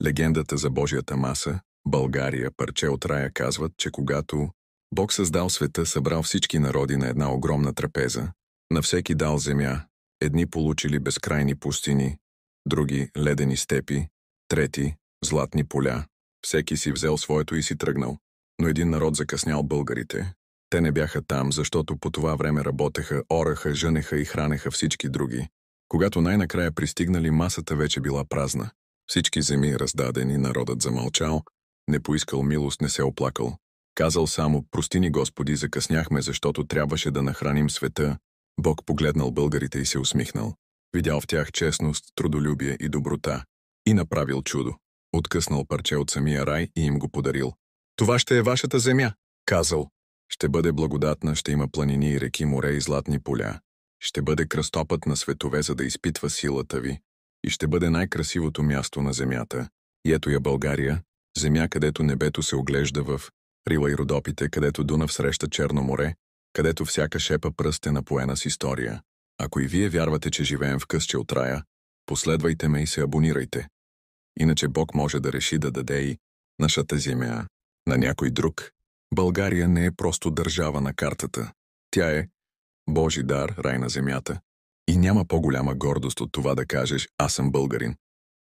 Легендата за Божията маса, България, парче от рая казват, че когато Бог създал света, събрал всички народи на една огромна трапеза, на всеки дал земя, едни получили безкрайни пустини, други ледени степи, трети златни поля, всеки си взел своето и си тръгнал. Но един народ закъснял, българите. Те не бяха там, защото по това време работеха, ораха, жънеха и хранеха всички други. Когато най-накрая пристигнали, масата вече била празна. Всички земи раздадени, народът замълчал, не поискал милост, не се оплакал. Казал само: прости ни, Господи, закъсняхме, защото трябваше да нахраним света. Бог погледнал българите и се усмихнал. Видял в тях честност, трудолюбие и доброта. И направил чудо. Откъснал парче от самия рай и им го подарил. Това ще е вашата земя, казал. Ще бъде благодатна, ще има планини и реки, море и златни поля. Ще бъде кръстопът на светове, за да изпитва силата ви. И ще бъде най-красивото място на земята. И ето я България, земя, където небето се оглежда в Рила и Родопите, където Дунав среща Черно море, където всяка шепа пръст е напоена с история. Ако и вие вярвате, че живеем в късче от рая, последвайте ме и се абонирайте. Иначе Бог може да реши да даде и нашата земя на някой друг. България не е просто държава на картата. Тя е Божи дар, рай на земята. И няма по-голяма гордост от това да кажеш: аз съм българин.